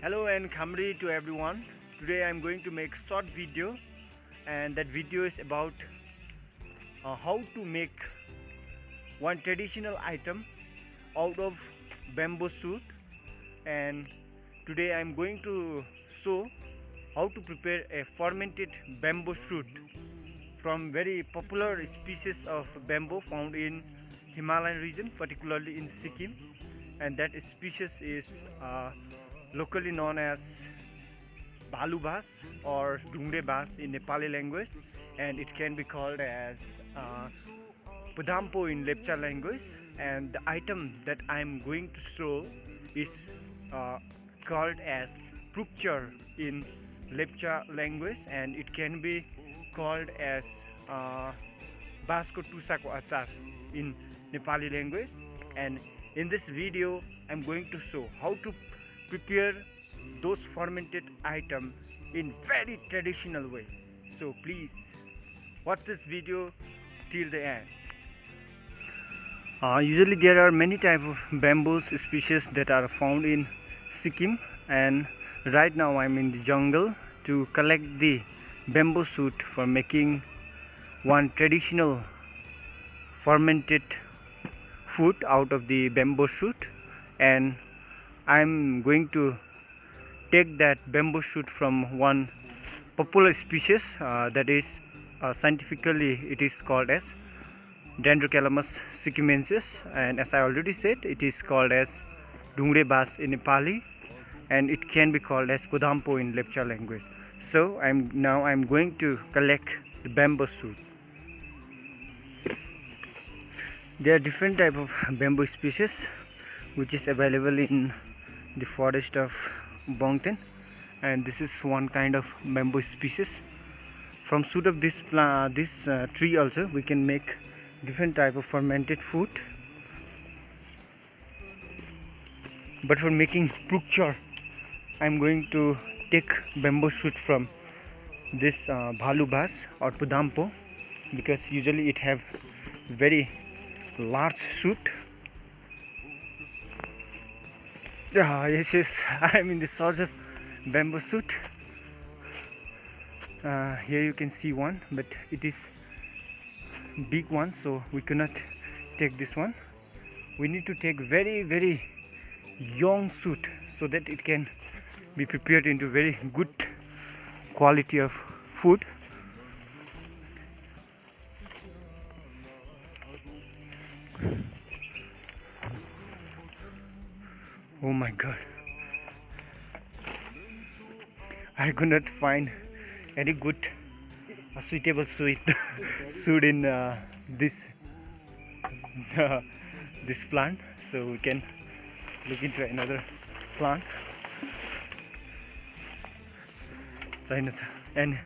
Hello and Khamri to everyone. Today I'm going to make short video, and that video is about how to make one traditional item out of bamboo shoot. And today I'm going to show how to prepare a fermented bamboo shoot from very popular species of bamboo found in Himalayan region, particularly in Sikkim, and that species is locally known as Balubas or Dungrebas in Nepali language, and it can be called as uh, Pudampo in Lepcha language. And the item that I'm going to show is uh, called as Prukchar in Lepcha language, and it can be called as uh, Basko Tusako Achar in Nepali language. And in this video I'm going to show how to prepare those fermented items in very traditional way. So please watch this video till the end. Usually there are many type of bamboo species that are found in Sikkim, and right now I'm in the jungle to collect the bamboo shoot for making one traditional fermented food out of the bamboo shoot. And I'm going to take that bamboo shoot from one popular species that is scientifically it is called as Dendrocalamus sikkimensis, and as I already said, it is called as Dungrebas in Nepali, and it can be called as Pudampo in Lepcha language. So I'm going to collect the bamboo shoot. There are different type of bamboo species which is available in the forest of Bongten, and this is one kind of bamboo species. From shoot of this tree also we can make different type of fermented food. But for making Prukchar, I'm going to take bamboo shoot from this Bhalubas or Pudampo, because usually it have very large shoot. Yes, I'm in the source of bamboo shoot. Here you can see one, but it is big one, so we cannot take this one. We need to take very young shoot so that it can be prepared into very good quality of food. Oh my god, I could not find any good suitable shoot in this this plant, so we can look into another plant. And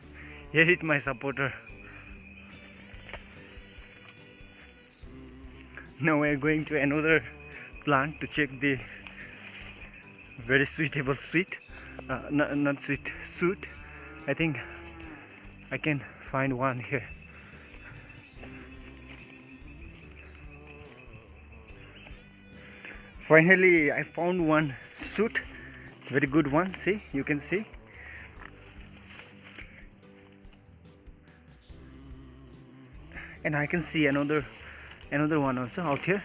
here is my supporter. Now we are going to another plant to check the very suitable sweet, not sweet shoot. I think I can find one here. Finally I found one shoot, very good one. See, you can see. And I can see another one also out here,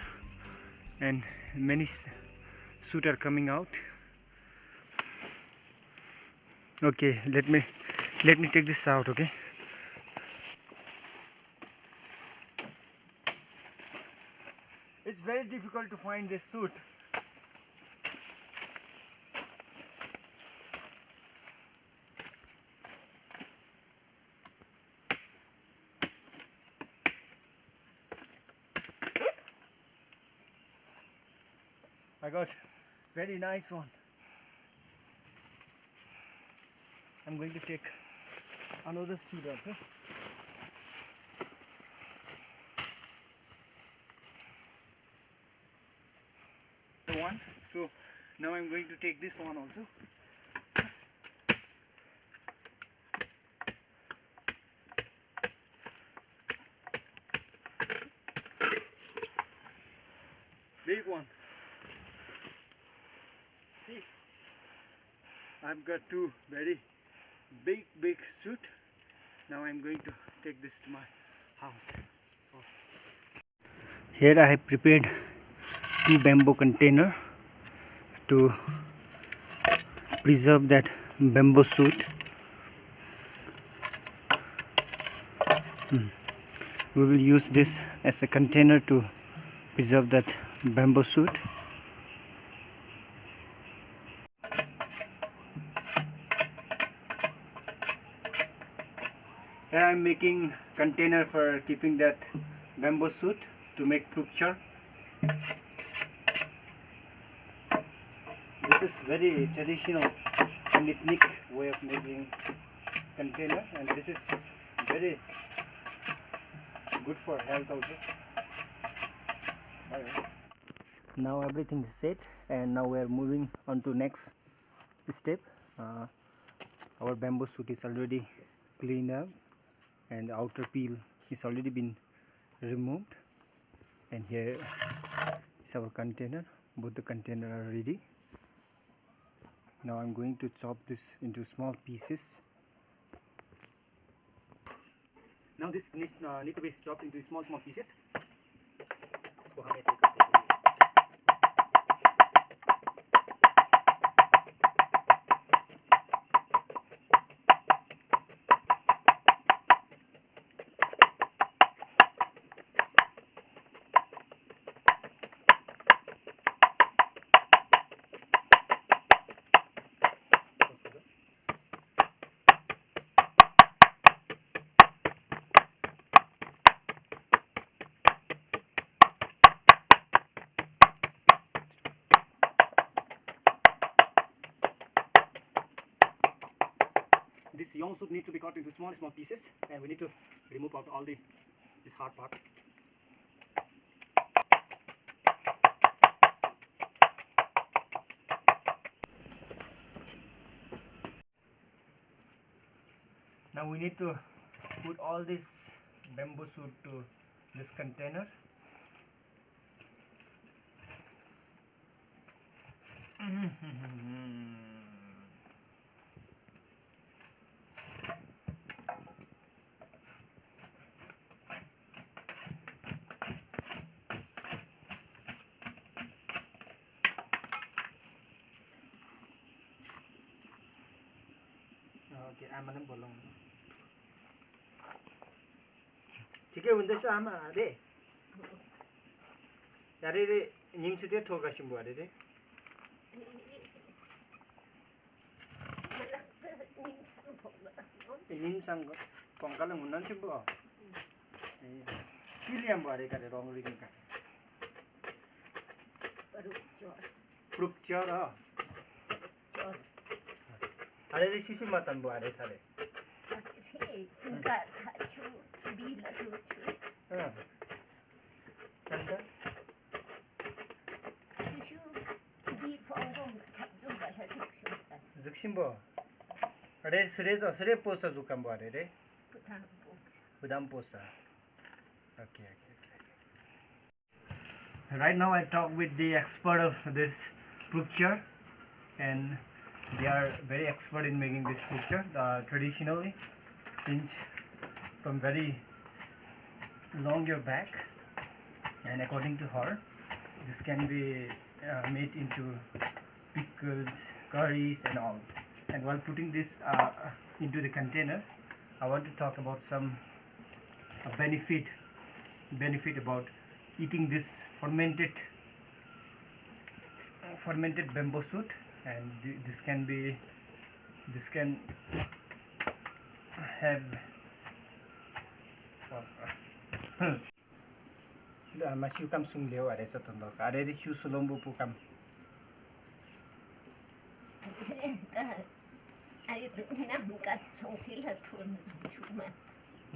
and many shoot are coming out. Okay, let me take this out. Okay, it's very difficult to find this shoot. I got very nice one. I'm going to take another shoot also. One. So now I'm going to take this one also. Big one. See, I've got two very big suit. Now I'm going to take this to my house. Here I have prepared two bamboo container to preserve that bamboo shoot. We will use this as a container to preserve that bamboo shoot. Here I am making container for keeping that bamboo shoot to make picture. This is very traditional and ethnic way of making container, and this is very good for health also. Now everything is set, and now we are moving on to next step. Our bamboo shoot is already cleaned up, and the outer peel is already been removed, and here is our container. Both the container are ready. Now I'm going to chop this into small pieces. Now this need to be chopped into small pieces. This young shoot need to be cut into small pieces, and we need to remove out all this hard part. Now we need to put all this bamboo shoot to this container. Okay, आमाले पनि बोलाउनु ठिकै हुँदैछ आमा अरे यारे रे निम्सु त्यो ठोकासिम भयो अरे रे निम्सँग पंकाले हुन्न नि भयो किलियम भयो अरे कारे रङरी का प्रुक्चर अरे रे शिशु मतन भयो अरे सारे सुगार खाछु बिला छु अन्त शिशु बि फंगो खाछु भाषा शिक्षु जुक्सिम भयो अरे सुरे पोसा जुकाम भयो अरे रे बुदाम पोसा okay. Right now I talk with the expert of this picture, and they are very expert in making this picture traditionally since from very long year back, and according to her this can be made into pickles, curries and all. And while putting this into the container, I want to talk about some benefit about eating this fermented bamboo shoot, and this can have masih kam sung leo ada satu dok ada di siu sulombu pukam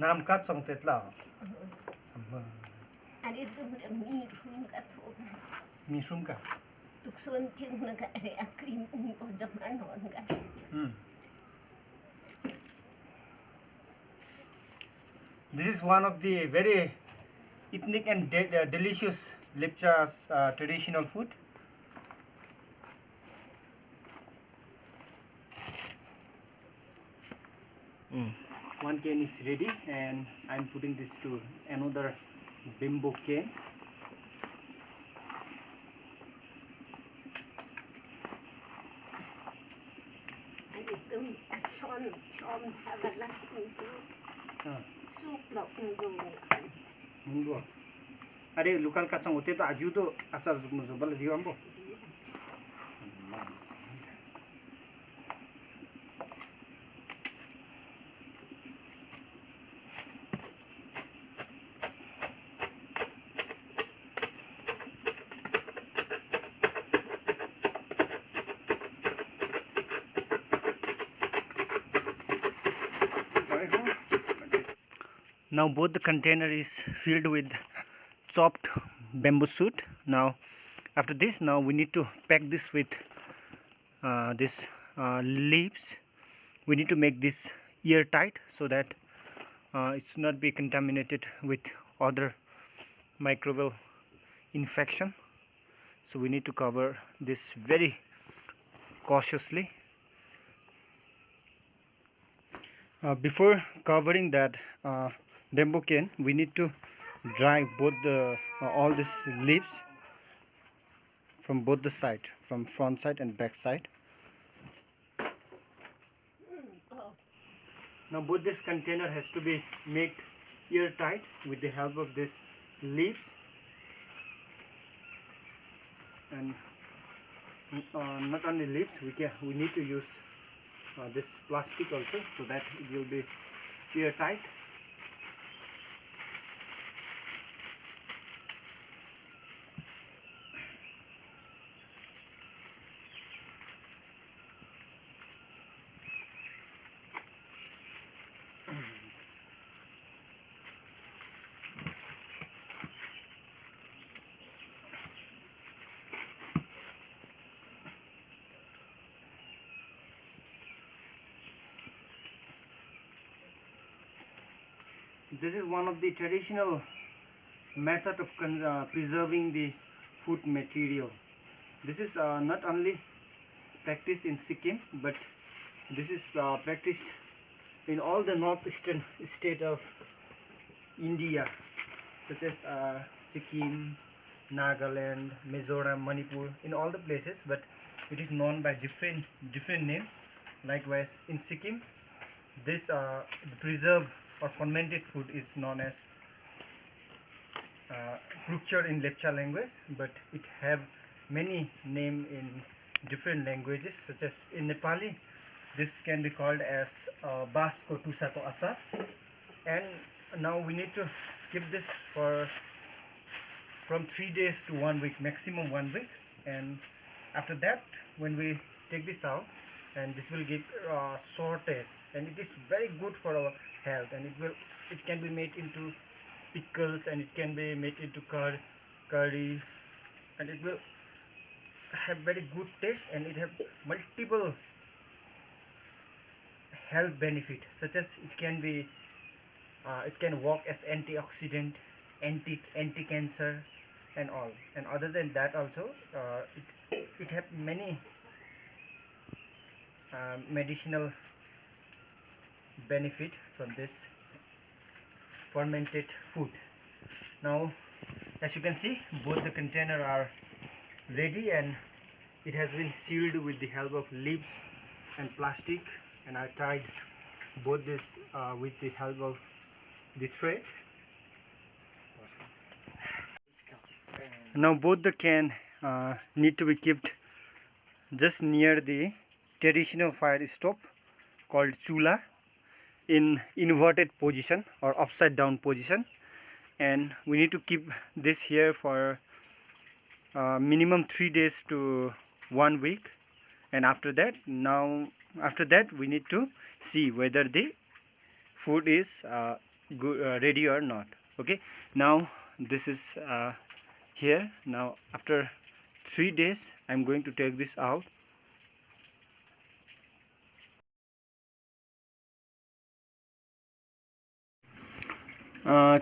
nam kat song tetla mi sumka This is one of the very ethnic and delicious Lepcha's traditional food. One cane is ready, and I'm putting this to another bamboo cane. Anh đi từng son son hay là lắc sup lọc dùng Mundu. Are local kacang hote to aju to achar jubal diyo ambo. Now both the container is filled with chopped bamboo shoot. Now after this, now we need to pack this with this leaves. We need to make this airtight so that it's not be contaminated with other microbial infection. So we need to cover this very cautiously. Before covering that bamboo cane, we need to dry both the all these leaves from both the side, from front side and back side. Now both this container has to be made airtight with the help of this leaves, and not only leaves, we need to use this plastic also, so that it will be airtight. This is one of the traditional method of preserving the food material. This is not only practiced in Sikkim, but this is practiced in all the northeastern state of India, such as Sikkim, Nagaland, Mizoram, Manipur, in all the places, but it is known by different name. Likewise in Sikkim, this preserved or fermented food is known as Krukchar in Lepcha language, but it have many name in different languages, such as in Nepali this can be called as Basko Tusako Achar. And now we need to keep this for from 3 days to 1 week, maximum 1 week, and after that when we take this out, and this will give sour taste, and it is very good for our health, and it can be made into pickles, and it can be made into curry, and it will have very good taste, and it have multiple health benefit, such as it can be it can work as antioxidant, anti-cancer and all. And other than that also it have many medicinal benefit from this fermented food. Now as you can see, both the container are ready, and it has been sealed with the help of leaves and plastic, and I tied both this with the help of the thread. Now both the can need to be kept just near the traditional fire stove called chula, in inverted position or upside down position, and we need to keep this here for minimum 3 days to 1 week. And after that we need to see whether the food is ready or not. Okay, now this is here. Now after 3 days I'm going to take this out.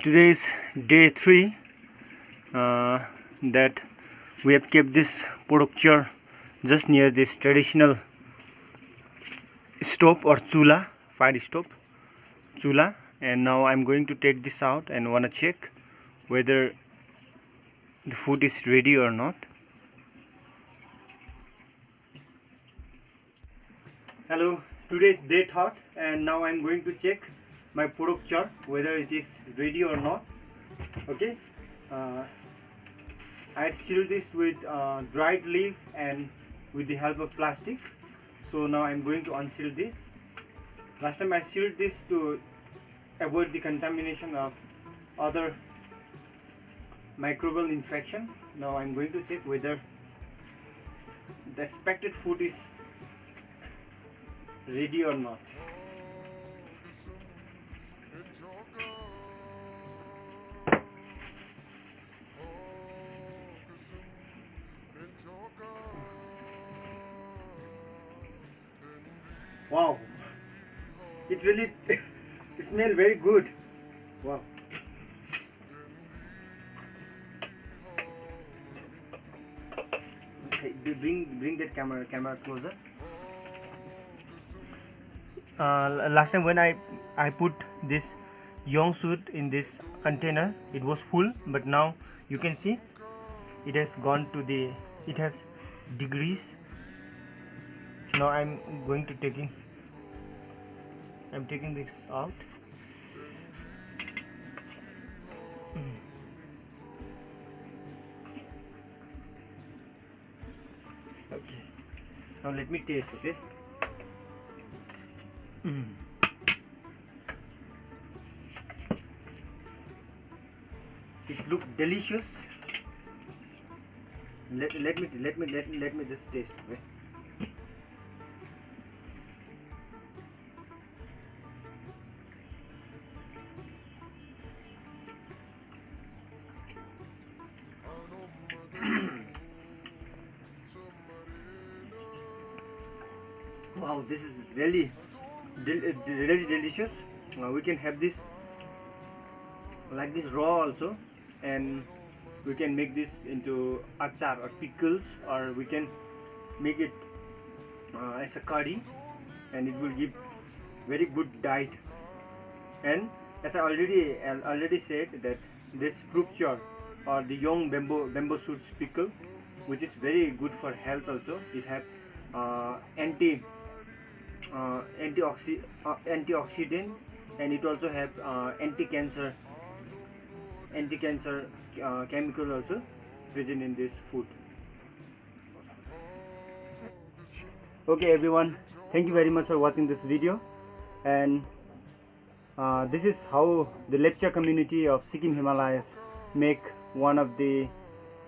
Today is day 3 that we have kept this Podokchar just near this traditional stove or chula, fire stove. chula, and now I'm going to take this out and wanna check whether the food is ready or not. Hello, today is day third, and now I'm going to check my porok char whether it is ready or not. Okay, I had sealed this with dried leaf and with the help of plastic. So now I'm going to unseal this. Last time I sealed this to avoid the contamination of other microbial infection. Now I'm going to check whether the expected food is ready or not. Wow, it really smells very good. Wow. Okay, bring that camera closer. Last time when I put this young shoot in this container, it was full, but now you can see it has gone to the, it has degrees. Now I'm taking this out. Okay, now let me taste. Okay. It looks delicious. Let me just taste. Okay. Wow, this is really delicious. We can have this like this raw also, and we can make this into achar or pickles, or we can make it as a curry, and it will give very good diet. And as I already said, that this porok char or the young bamboo shoots pickle, which is very good for health also. It have antioxidant, and it also have anti-cancer chemical also present in this food. Okay everyone, thank you very much for watching this video, and this is how the Lepcha community of Sikkim Himalayas make one of the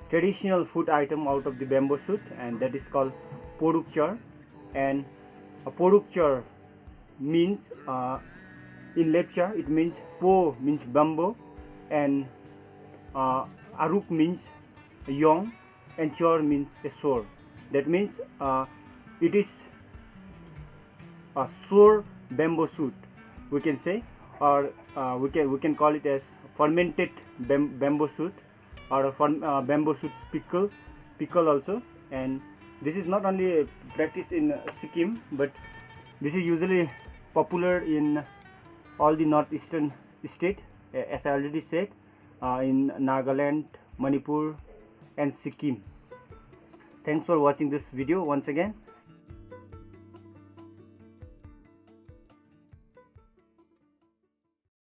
traditional food item out of the bamboo shoot, and that is called porok char. And a porok char means in Lepcha it means po means bamboo, and aruk means young, and char means a sour. That means it is a sour bamboo shoot, we can say, or we can call it as fermented bamboo shoot, or a bamboo shoot pickle also. And this is not only practiced in Sikkim, but this is usually popular in all the northeastern state, as I already said, in Nagaland, Manipur and Sikkim. Thanks for watching this video once again.